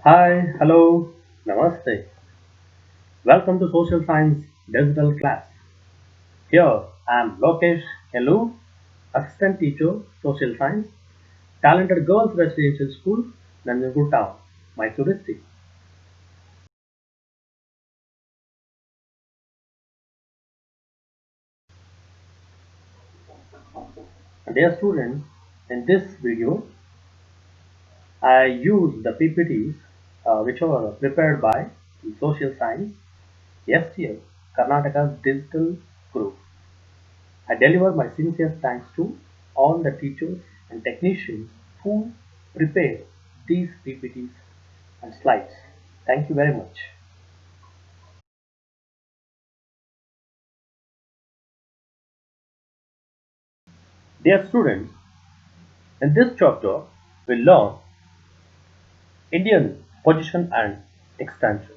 Hi, hello, namaste. Welcome to Social Science Digital Class. Here I am Lokesh Hello, Assistant Teacher, Social Science, Talented Girls Residential School, Nanjangud Town, Mysore District. Dear students, in this video, I use the PPTs which were prepared by the Social Science STL, Karnataka's Digital Group. I deliver my sincere thanks to all the teachers and technicians who prepared these PPTs and slides. Thank you very much. Dear students, in this chapter, we learn Indian position and extension.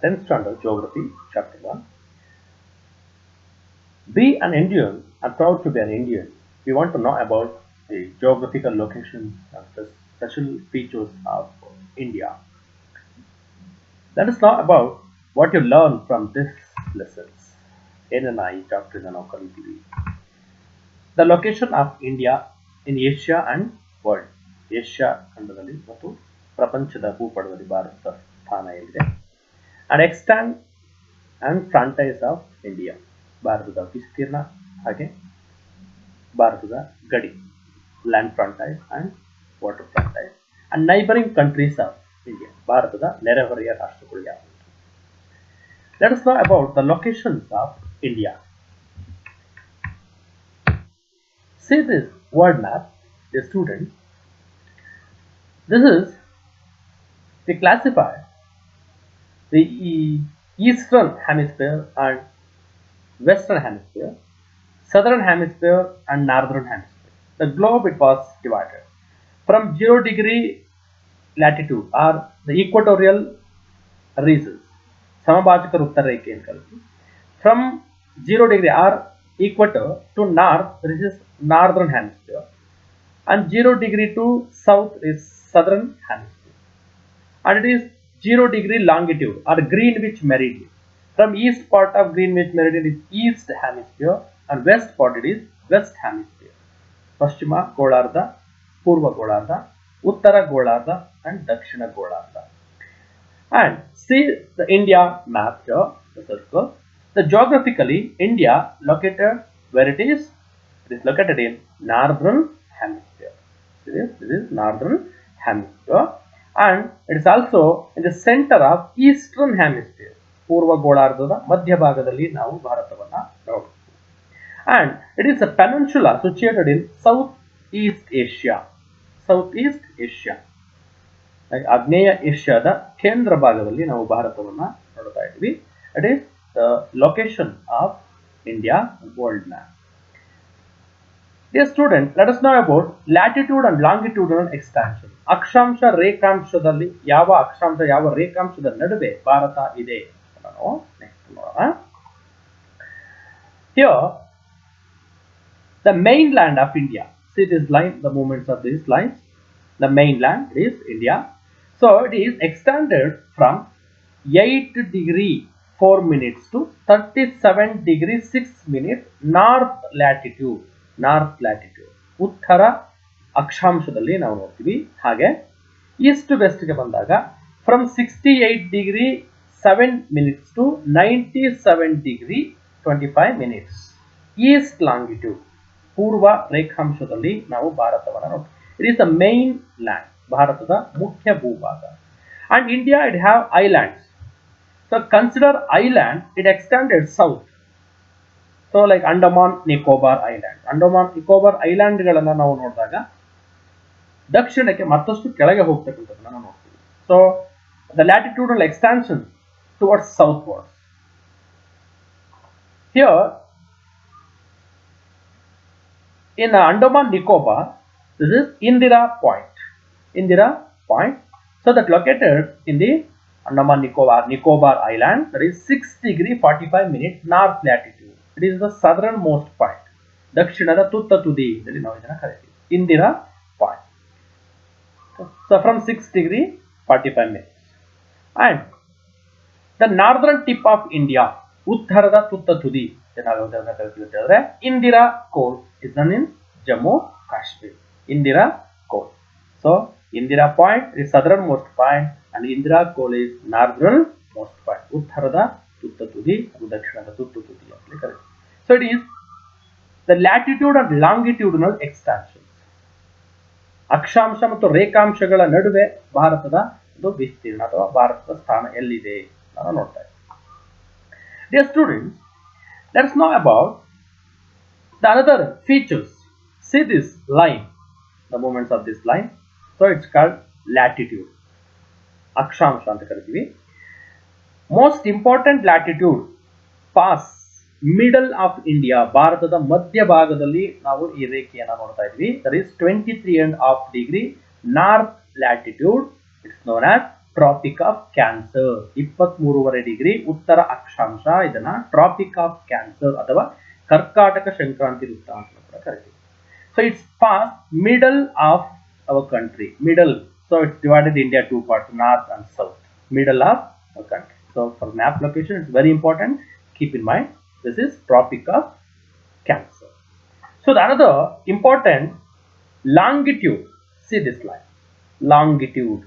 10th standard geography, chapter 1. Be an Indian and proud to be an Indian. We want to know about the geographical locations and the special features of India. Let us know about what you learn from this lessons. ಏನೇನು ಈ chapter ನಾವು ಕಲಿತೀವಿ. The location of India in Asia and world. Asia ಖಂಡದಲ್ಲಿ ಮತ್ತು ಪ್ರಪಂಚದ ಭೂಪಟದಲ್ಲಿ ಭಾರತದ ಸ್ಥಾನ ಏನಿದೆ. And extent and frontiers of India. ಭಾರತದ ವಿಸ್ತೀರ್ಣ ಹಾಗೆ ಭಾರತದ ಗಡಿ land frontiers and water frontiers and neighboring countries of India. ಭಾರತದ ನೆರೆಹೊರೆಯ ರಾಷ್ಟ್ರಗಳು ಯಾವುವು. Let us know about the locations of India. See this world map, the student. This is we classify the eastern hemisphere and western hemisphere, southern hemisphere and northern hemisphere. The globe it was divided from 0 degree latitude or the equatorial regions. ಸಮಭಾಜಕ ವೃತ್ತರೇಖೆ ಅಂತ ಕರೀತೀವಿ. From 0 degree or equator to north, this is northern hemisphere, and 0 degree to south is southern hemisphere, and it is 0 degree longitude or Greenwich meridian. From east part of Greenwich meridian is east hemisphere, and west part it is west hemisphere. Paschima Golarda, Purva Golarda, Uttara Golarda, and Dakshina Golarda. And see the India map here, the circle. The geographically India located where it is located in northern hemisphere. This is northern hemisphere, and it is also in the center of eastern hemisphere. ಪೂರ್ವ ಗೋಳಾರ್ಧದ ಮಧ್ಯಭಾಗದಲ್ಲಿ ನಾವು ಭಾರತವನ್ನು ನೋಡುತ್ತೇವೆ. And it is a peninsula situated in Southeast Asia. Southeast Asia. ಆಗ್ನೇಯ ಏಷ್ಯಾದ ಕೇಂದ್ರ ಭಾಗದಲ್ಲಿ ನಾವು ಭಾರತವನ್ನ ನೋಡ್ತಾ ಇದ್ವಿ. It is the location of India world map. Dear student, let us know about latitude and longitudinal expansion. ಅಕ್ಷಾಂಶ ರೇಖಾಂಶದಲ್ಲಿ ಯಾವ ಅಕ್ಷಾಂಶ ಯಾವ ರೇಖಾಂಶದ ನಡುವೆ ಭಾರತ ಇದೆ ನಾವು ನೆಕ್ಸ್ಟ್ ನೋಡೋಣ. Here the mainland of India. See this line, the movements of these lines. The mainland is India. So it is extended from 8 degree 4 minutes to 37 degree 6 minutes north latitude. ಉತ್ತರ ಅಕ್ಷಾಂಶದಲ್ಲಿ ನಾವು ನೋಡ್ತೀವಿ. ಹಾಗೆ ಈಸ್ಟ್ ವೆಸ್ಟ್ಗೆ ಬಂದಾಗ from 68 degree 7 minutes to 97 degree 25 minutes East longitude ಪೂರ್ವ ರೇಖಾಂಶದಲ್ಲಿ ನಾವು ಭಾರತವನ್ನು ನೋಡ್ತೀವಿ. It is the main land, ಭಾರತದ ಮುಖ್ಯ ಭೂಭಾಗ. And India it have islands. So consider island, it extended south. So like Andaman Nicobar Island. Andaman Nicobar Island ಗಳನ್ನ ನಾವು ನೋಡಿದಾಗ ದಕ್ಷಿಣಕ್ಕೆ ಮತ್ತಷ್ಟು ಕೆಳಗೆ ಹೋಗ್ತಕ್ಕಂಥದ್ದನ್ನ ನಾವು ನೋಡ್ತೀವಿ. So the latitudinal extension towards southwards. Here in Andaman Nicobar, this is Indira Point. Indira Point. So that located in the Andaman Nicobar Island, that is 6 degree 45 minutes north latitude. It is the southernmost point. ದಕ್ಷಿಣದ ತುತ್ತ ತುದಿಯಲ್ಲಿ ನಾವು ಇದನ್ನು ಕರಿತೀವಿ. Indira Point. So from 6 degree 45 minutes. And the northern tip of India, ಉತ್ತರದ ತುತ್ತ ತುದಿ ಏನಾಗುತ್ತೆ ಕರಿತೀವಿ ಅಂತ ಹೇಳಿದ್ರೆ ಇಂದಿರಾ ಕೋಲ್ is done in Jammu Kashmir. Indira Col. So Indira point is southernmost point and Indira Col is northernmost point. ಉತ್ತರದ ತುತ್ತ ತುದಿ ಅದು ದಕ್ಷಿಣದ ತುತ್ತ ತುದಿ ಅಂತ ಕರೀತೀವಿ. So it is the latitude and longitudinal extensions. ಅಕ್ಷಾಂಶ ಮತ್ತು ರೇಖಾಂಶಗಳ ನಡುವೆ ಭಾರತದ ಒಂದು ವಿಸ್ತೀರ್ಣ ಅಥವಾ ಭಾರತದ ಸ್ಥಾನ ಎಲ್ಲಿದೆ ನಾವು ನೋಡ್ತಾ ಇದ್ದೀವಿ. Dear students, let's know about the other features. See this line, the movements of this line. So it's called latitude. ಅಕ್ಷಾಂಶ ಅಂತ ಕರಿತೀವಿ. Most important latitude pass middle of India. ಭಾರತದ ಮಧ್ಯಭಾಗದಲ್ಲಿ ನಾವು ಈ ರೇಖೆಯನ್ನು ನೋಡ್ತಾ ಇದ್ವಿ. That is 23.5 degree north latitude. It's known as Tropic of Cancer. 23.5 degree ಉತ್ತರ ಅಕ್ಷಾಂಶ. ಇದನ್ನ ಟ್ರಾಪಿಕ್ ಆಫ್ ಕ್ಯಾನ್ಸರ್ ಅಥವಾ ಕರ್ಕಾಟಕ ಸಂಕ್ರಾಂತಿ ವೃತ್ತ ಅಂತ ಕೂಡ ಕರಿತೀವಿ. So it's past middle of our country. Middle. So it's divided India two parts, north and south. Middle of our country. So for map location, it's very important. Keep in mind, this is Tropic of Cancer. So the another important longitude. See this line. Longitude.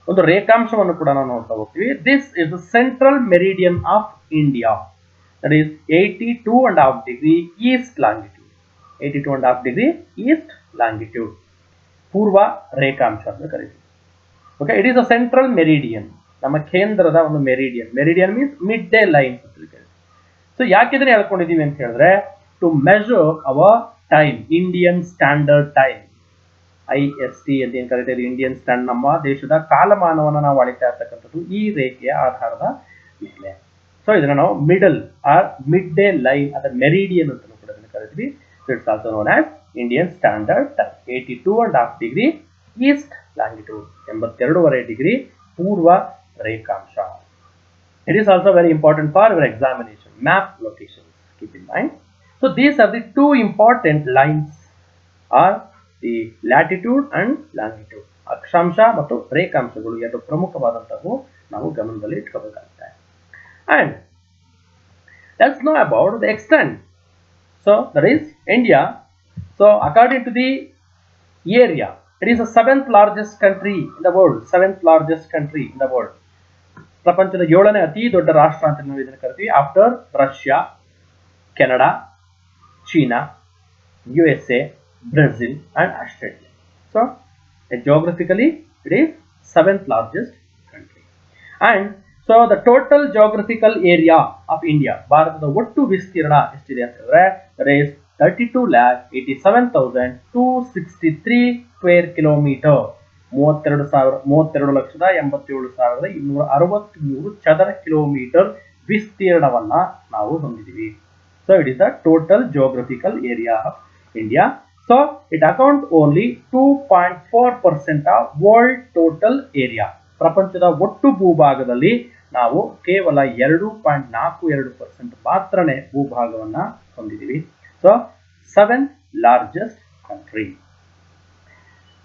ಒಂದು ರೇಖಾಂಶವನ್ನು ಕೂಡ ನಾವು ನೋಡ್ತಾ ಹೋಗ್ತೀವಿ. This is the central meridian of India. That is 82.5 degree east longitude. 82.5 degree east longitude. ಪೂರ್ವ ರೇಖಾಂಶ ಅಂತ ಕರೀತೀವಿ. Okay, it is a central meridian. ನಮ್ಮ ಕೇಂದ್ರದ ಒಂದು meridian. Meridian means mid day line ಅಂತ ಕರೀತೀವಿ. ಸೊ ಯಾಕೆ ಇದನ್ನ ಹೇಳ್ಕೊಂಡಿದೀವಿ ಅಂತ ಹೇಳಿದ್ರೆ to measure our time, Indian standard time, IST ಅಂತ ಏನ್ ಕರೀತೀವಿ, ಇಂಡಿಯನ್ ಸ್ಟ್ಯಾಂಡ್, ನಮ್ಮ ದೇಶದ ಕಾಲಮಾನವನ್ನು ನಾವು ಅಳಿತಾ ಇರ್ತಕ್ಕಂಥದ್ದು ಈ ರೇಖೆಯ ಆಧಾರದ ಮೇಲೆ. ಸೊ ಇದನ್ನ ನಾವು middle or mid day line ಅಥವಾ ಮೆರಿಡಿಯನ್ ಅಂತ ಕೂಡ ಕರಿತೀವಿ. So it's also known as Indian standard time. 82.5 degree east longitude, 82.5 degree ಪೂರ್ವ ರೇಖಾಂಶ. It is also very important for your examination. Map locations, keep in mind. So these are the two important lines, are the latitude and longitude. ಅಕ್ಷಾಂಶ ಮತ್ತು ರೇಖಾಂಶಗಳು ಎರಡು ಪ್ರಮುಖವಾದಂತವು ನಾವು ಗಮನದಲ್ಲಿ ಇಟ್ಕೋಬೇಕಾಗುತ್ತೆ. And let's know about the extent. So that is India. So according to the area, it is the 7th largest country in the world. 7th largest country in the world. ಪ್ರಪಂಚದ 7ನೇ ಅತಿ ದೊಡ್ಡ ರಾಷ್ಟ್ರ ಅಂತ ನಾವು ಇದನ್ನು ಕರಿತೀವಿ. After Russia, Canada, China, USA, Brazil and Australia. So geographically it is 7th largest country. And so the total geographical area of India, ಭಾರತದ ಒಟ್ಟು ವಿಸ್ತೀರ್ಣ ಎಷ್ಟಿದೆ ಅಂತ ಹೇಳಿದ್ರೆ that is 32,87,263 square kilometer. 32,87,263 ಚದರ ಕಿಲೋಮೀಟರ್ ವಿಸ್ತೀರ್ಣವನ್ನ ನಾವು ಹೊಂದಿದ್ದೀವಿ. So it is the total geographical area of India. So it accounts only 2.4% of world total area. ಪ್ರಪಂಚದ ಒಟ್ಟು ಭೂಭಾಗದಲ್ಲಿ ನಾವು ಕೇವಲ 2.42% ಮಾತ್ರನೇ ಭೂಭಾಗವನ್ನ ಹೊಂದಿದ್ದೀವಿ. So 7th largest country.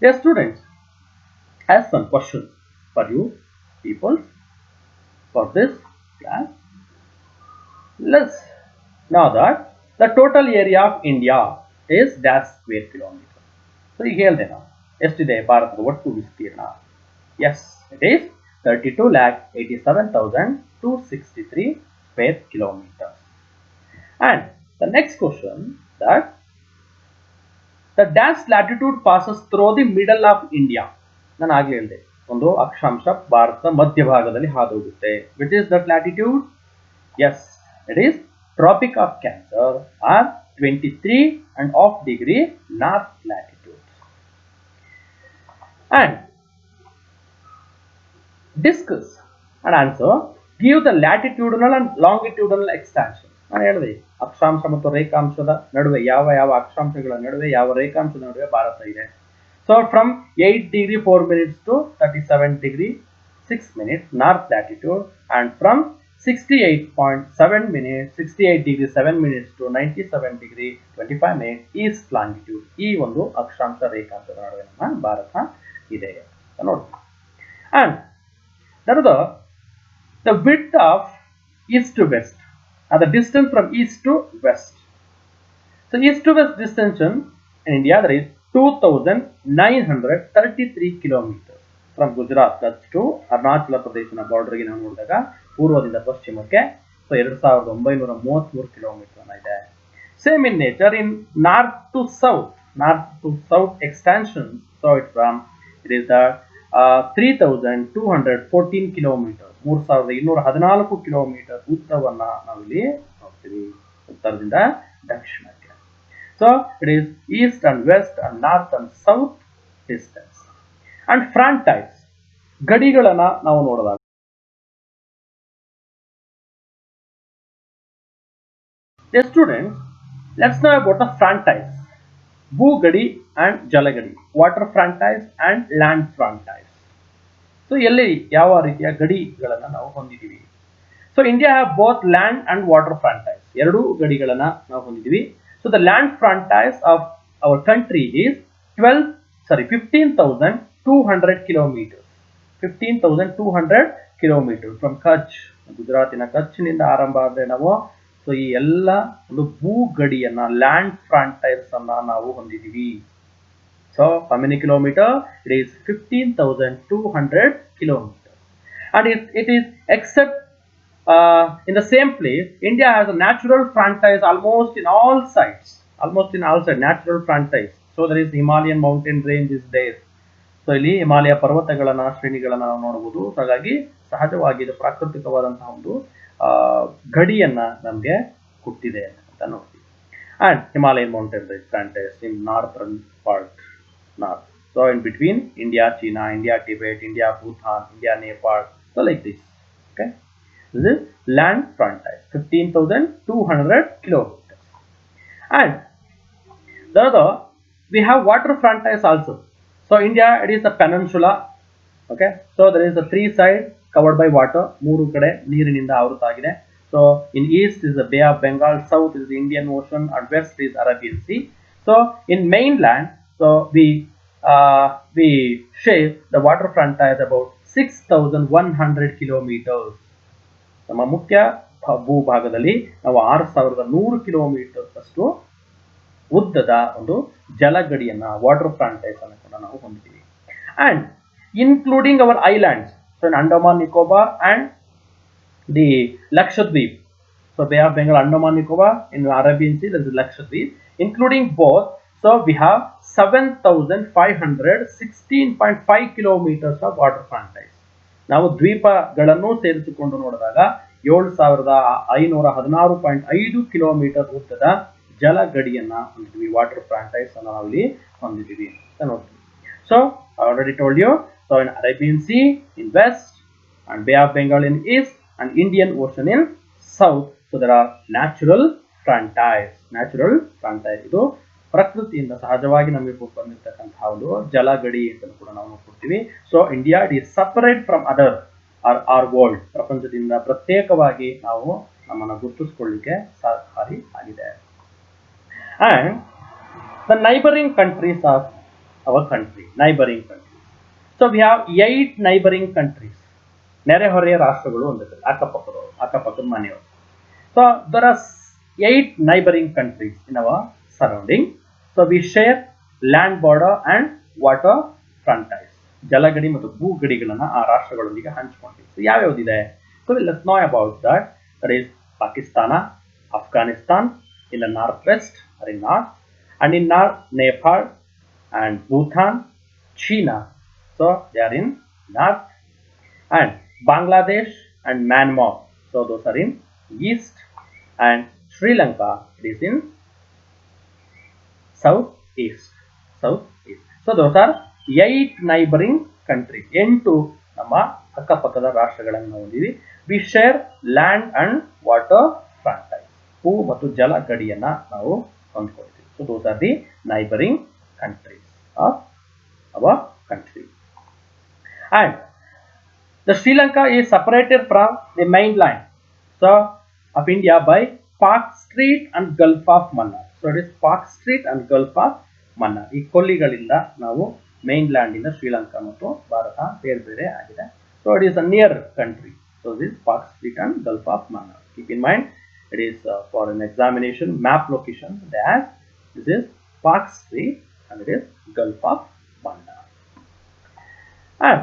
Dear students, I have some questions for you people for this class. Let's know that the total area of India is dash square kilometer. So ಈಗ ಹೇಳಿದೆ ನಾವು ಎಷ್ಟಿದೆ ಭಾರತದ ಒಟ್ಟು ವಿಸ್ತೀರ್ಣ. Yes, it is 32,87,263 square kilometers. And the next question, that the dash latitude passes through the middle of India. ನಾನು ಆಗಲೇ ಹೇಳಿದೆ ಒಂದು ಅಕ್ಷಾಂಶ ಭಾರತದ ಮಧ್ಯಭಾಗದಲ್ಲಿ ಹಾದು ಹೋಗುತ್ತೆ. Which is that latitude? Yes, it is Tropic of Cancer or 23.5 degree north latitude. And discuss and answer. Give the latitudinal and longitudinal extension. ನಾನು ಹೇಳಿದೆ ಅಕ್ಷಾಂಶ ಮತ್ತು ರೇಖಾಂಶದ ನಡುವೆ ಯಾವ ಅಕ್ಷಾಂಶಗಳ ನಡುವೆ ಯಾವ ರೇಖಾಂಶದ ನಡುವೆ ಭಾರತ ಇದೆ. So from 8 degree 4 minutes to 37 degree 6 minutes north latitude, and from 68.7 minutes 68 degree 7 minutes to 97 degree 25 minutes east longitude. ಈ ಒಂದು ಅಕ್ಷಾಂಶ ರೇಖಾಂಶದ ನಡುವೆ ನಮ್ಮ ಭಾರತ ಇದೆ ಅಂತ ನೋಡ್ತೀವಿ. And that is the width of east to west, or the distance from east to west. So east to west distance in India, there is 2,933 kilometers from Gujarat Kutch to Arunachala Pradesh border ಗೆ ನಾವು ನೋಡಿದಾಗ ಪೂರ್ವದಿಂದ ಪಶ್ಚಿಮಕ್ಕೆ so 2,933 kilometre ಇದೆ. Same in nature in north to south extension. So it's from it is the 3,214 kilometers, 3,214 kilometre ಉದ್ದವನ್ನ ನಾವಿಲ್ಲಿ ನೋಡ್ತೀವಿ ಉತ್ತರದಿಂದ ದಕ್ಷಿಣಕ್ಕೆ. So it is east and west and north and south distance. And frontiers, ಗಡಿಗಳನ್ನ ನಾವು ನೋಡಿದಾಗ the students, let's know about the frontiers. ಭೂಗಡಿ and ಜಲಗಡಿ, water frontiers and land frontiers. So ಎಲ್ಲಿ ಯಾವ ರೀತಿಯ ಗಡಿಗಳನ್ನ ನಾವು ಹೊಂದಿದ್ದೀವಿ. So India have both land and water frontiers. ಎರಡು ಗಡಿಗಳನ್ನ ನಾವು ಹೊಂದಿದ್ದೀವಿ. So the land frontiers of our country is 15,200 kilometers. 15,200 kilometers from Kutch, ಗುಜರಾತಿನ ಕಚ್ನಿಂದ ಆರಂಭ ಆದರೆ ನಾವು ಸೊ ಈ ಎಲ್ಲ ಒಂದು ಭೂಗಡಿಯನ್ನ ಲ್ಯಾಂಡ್ ಫ್ರಾಂಟೈರ್ಸ್ ಅನ್ನ ನಾವು ಹೊಂದಿದ್ದೀವಿ. So how many kilometers? It is 15,200 kilometers. And it is except in the same place, India has a natural frontiers almost in all sides. Natural frontiers. So there is Himalayan mountain range is there. So ಇಲ್ಲಿ ಹಿಮಾಲಯ ಪರ್ವತಗಳನ್ನ ಶ್ರೇಣಿಗಳನ್ನ ನಾವು ನೋಡಬಹುದು. ಹಾಗಾಗಿ ಸಹಜವಾಗಿ ಇದು ಪ್ರಾಕೃತಿಕವಾದಂತಹ ಒಂದು ಗಡಿಯನ್ನ ನಮಗೆ ಕೊಟ್ಟಿದೆ ಅಂತ ನೋಡ್ತೀವಿ. And Himalayan mountain range frontiers in northern part, north. So in between India, China, India, Tibet, India, Bhutan, India, Nepal. So like this. Okay. This is land frontier, 15,200 kilometers. And the other, we have water frontiers also. So India, it is a peninsula. Okay. So there is a three side covered by water. ಮೂರು ಕಡೆ ನೀರಿನಿಂದ ಆವೃತವಾಗಿದೆ. So in east is the Bay of Bengal, south is the Indian Ocean, and west is Arabian Sea. So in mainland, so we share the water frontiers about 6,100 kilometers. ನಮ್ಮ ಮುಖ್ಯ ಭೂಭಾಗದಲ್ಲಿ ನಾವು 6,100 kilometre ಅಷ್ಟು ಉದ್ದದ ಒಂದು ಜಲಗಡಿಯನ್ನ water ಫ್ರಂಟೈಸ್ ಅನ್ನು ಕೂಡ ನಾವು ಹೊಂದಿದ್ದೀವಿ. And including our islands, so in Andaman Nicobar and the Lakshadweep. So bay of Bengal, Andaman Nicobar, in Arabian sea that is Lakshadweep, including both. So we have 7,516.5 kilometers of water frontiers. ನಾವು ದ್ವೀಪಗಳನ್ನು ಸೇರಿಸಿಕೊಂಡು ನೋಡಿದಾಗ 7,516.5 ಕಿಲೋಮೀಟರ್ ಉದ್ದದ ಜಲಗಡಿಯನ್ನ ಹೊಂದಿದ್ದೀವಿ. ವಾಟರ್ ಫ್ರಂಟೈರ್ಸ್ ಅನ್ನು ನಾವು ಇಲ್ಲಿ ಹೊಂದಿದ್ದೀವಿ ಅಂತ ನೋಡ್ತೀವಿ. So I already told you. So in Arabian Sea in west and Bay of Bengal in east and Indian Ocean in south. So there are natural frontiers. ಇದು ಪ್ರಕೃತಿಯಿಂದ ಸಹಜವಾಗಿ ನಮಗೆ ಬಂದಿರತಕ್ಕಂತಹ ಒಂದು ಜಲಗಡಿ ಅಂತ ಕೂಡ ನಾವು ನೋಡ್ಕೊಳ್ತೀವಿ. So India it is separate from other our world, ಪ್ರಪಂಚದಿಂದ ಪ್ರತ್ಯೇಕವಾಗಿ ನಾವು ನಮ್ಮನ್ನು ಗುರುತಿಸಿಕೊಳ್ಳಿಕ್ಕೆ ಸಹಕಾರಿ ಆಗಿದೆ. And the neighbouring countries of our country, neighbouring countries. So we have 8 neighbouring countries. ನೆರೆಹೊರೆಯ ರಾಷ್ಟ್ರಗಳು ಒಂದಿದೆ, ಅಕ್ಕಪಕ್ಕದ ಮನೆಯವರು. So there are 8 neighbouring countries in our surrounding. So we share land border and water frontiers. ಜಲಗಡಿ ಮತ್ತು ಭೂಗಡಿಗಳನ್ನ ಆ ರಾಷ್ಟ್ರಗಳೊಂದಿಗೆ ಹಂಚಿಕೊಂಡಿವೆ. ಸೊ ಯಾವ್ಯಾವುದಿದೆ? So let's know about that. There is Pakistan, Afghanistan in the northwest or in north, and in north Nepal and Bhutan, China. So they are in north, and Bangladesh and Myanmar. So those are in east, and Sri Lanka is in southeast. So those are 8 neighboring countries. 8 ನಮ್ಮ ಅಕ್ಕಪಕ್ಕದ ರಾಷ್ಟ್ರಗಳನ್ನು ಹೊಂದಿವಿ. We share land and water frontiers. ಭೂ ಮತ್ತು ಜಲ ಗಡಿಯನ್ನ ನಾವು ಹೊಂದಿಕೊಳ್ಳುತ್ತೀವಿ. So those are the neighboring countries of our country. And the Sri Lanka is separated from the mainland of India by Park Strait and Gulf of Mannar. So it is Park Strait and Gulf of Mannar. ಈ ಕೊಲ್ಲಿಗಳಿಂದ ನಾವು ಮೇನ್ಲ್ಯಾಂಡಿನ ಶ್ರೀಲಂಕಾ ಮತ್ತು ಭಾರತ ಬೇರೆ ಬೇರೆ ಆಗಿದೆ. So it is a near country. So this Palk Strait and Gulf of Mannar. Keep in mind, it is for an examination map location that this is Park Street and it is Gulf of Manaar. And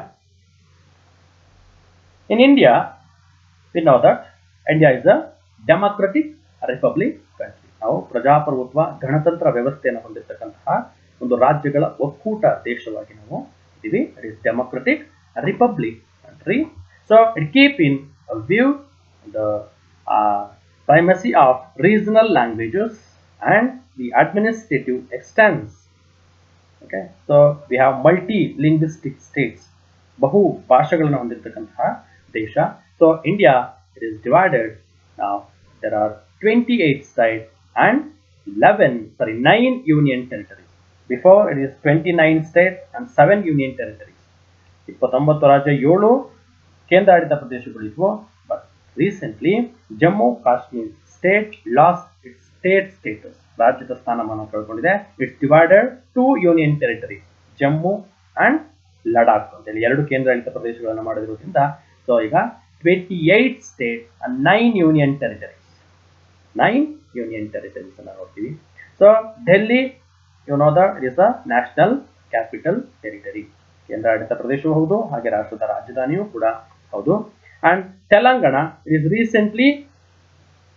in India, we know that India is a democratic republic country. ನಾವು ಪ್ರಜಾಪ್ರಭುತ್ವ ಗಣತಂತ್ರ ವ್ಯವಸ್ಥೆಯನ್ನು ಹೊಂದಿರತಕ್ಕಂತಹ ಒಂದು ರಾಜ್ಯಗಳ ಒಕ್ಕೂಟ ದೇಶವಾಗಿ ನಾವು ಇದ್ದೀವಿ. It is democratic republic country. So it keep in view the primacy of regional languages and the administrative extents. Okay, so we have multi-linguistic states. ಬಹು ಭಾಷೆಗಳನ್ನು ಹೊಂದಿರತಕ್ಕಂತಹ ದೇಶ. So India, it is divided. Now there are 28 states and 9 union territories. Before it is 29 states and 7 union territories. 29 ರಾಜ್ಯ 7 ಕೇಂದ್ರಾಡಳಿತ ಪ್ರದೇಶಗಳಿದ್ವು. But recently Jammu Kashmir state lost its state status. ರಾಜ್ಯದ ಸ್ಥಾನಮಾನ ಕಳ್ಕೊಂಡಿದೆ. It's divided 2 union territories, Jammu and Ladakh ಅಂತೇಳಿ 2 ಕೇಂದ್ರಾಡಳಿತ ಪ್ರದೇಶಗಳನ್ನು ಮಾಡಿರೋದ್ರಿಂದ so ಈಗ 28 states and 9 union territories. 9 union territories ಅನ್ನು ನೋಡ್ತೀವಿ. So Delhi, you know that it is a national capital territory. ಕೇಂದ್ರಾಡಳಿತ ಪ್ರದೇಶವೂ ಹೌದು, ಹಾಗೆ ರಾಷ್ಟ್ರದ ರಾಜಧಾನಿಯೂ ಕೂಡ ಹೌದು. And Telangana is recently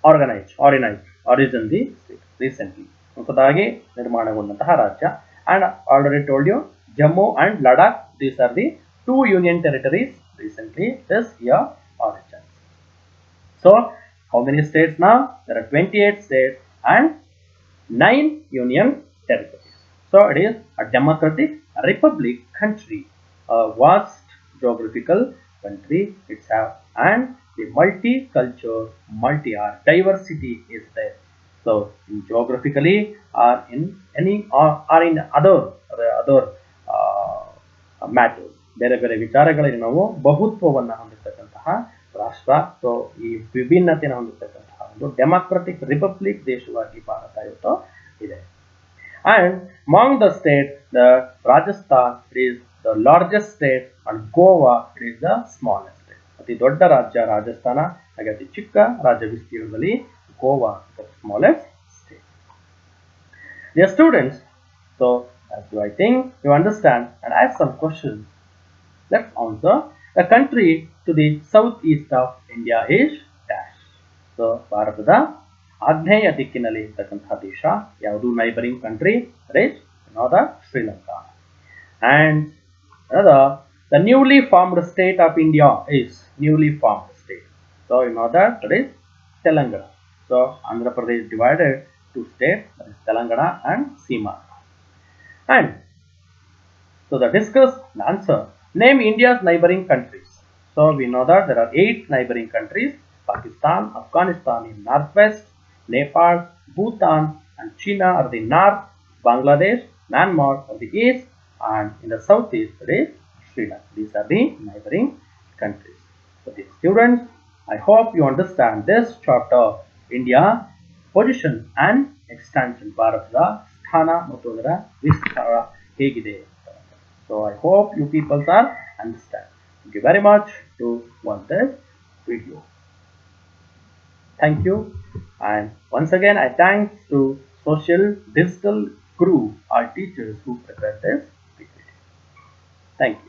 originally recently ಹೊಸದಾಗಿ ನಿರ್ಮಾಣಗೊಂಡಂತಹ ರಾಜ್ಯ. And already told you, Jammu and Ladakh, these are the 2 union territories recently this year origins. So how many states now? There are 28 states and 9 union territories. So it is a democratic republic country, a vast geographical country itself, and the multicultural, diversity is there. So in geographically or in any or in other matters, ಬೇರೆ ಬೇರೆ ವಿಚಾರಗಳಲ್ಲಿ ನಾವು ಬಹುತ್ವವನ್ನು ಹೊಂದಿರತಕ್ಕಂತಹ ರಾಷ್ಟ್ರ. So ಈ ವಿಭಿನ್ನತೆಯನ್ನು ಹೊಂದಿರತಕ್ಕಂತಹ ಒಂದು democratic republic ದೇಶವಾಗಿ ಭಾರತ ಇವತ್ತು ಇದೆ. And among the states, the Rajasthan is the largest state and Goa is the smallest state. ಅತಿ ದೊಡ್ಡ ರಾಜ್ಯ ರಾಜಸ್ಥಾನ, ಹಾಗೆ ಅತಿ ಚಿಕ್ಕ ರಾಜ್ಯ ವಿಸ್ತೀರ್ಣದಲ್ಲಿ Goa, the smallest state. Dear students, so as do I think you understand and ask some questions. Let's answer. The country to the southeast of India is dash. So ಭಾರತದ ಆಗ್ನೇಯ ದಿಕ್ಕಿನಲ್ಲಿ ಇರ್ತಕ್ಕಂತಹ ದೇಶ ಯಾವುದು? Neighbouring country is Sri Lanka. And another, the newly formed state of India is newly formed state. So you know that is Telangana. So Andhra Pradesh divided two states, that is Telangana and Seema. And so the discussed answer, name India's neighboring countries. So we know that there are 8 neighboring countries: Pakistan, Afghanistan in northwest, Nepal, Bhutan and China are the north, Bangladesh, Myanmar are the east, and in the southeast it is Sri Lanka. These are the neighboring countries. So dear students, I hope you understand this chapter, India position and extension, ಭಾರತದ ಸ್ಥಾನ ಮತ್ತು ಅದರ ವಿಸ್ತಾರ ಹೇಗಿದೆ. So I hope you people are understand. Thank you very much to watch this video. Thank you, and once again I thanks to Social Digital Crew, our teachers who prepared this video. Thank you.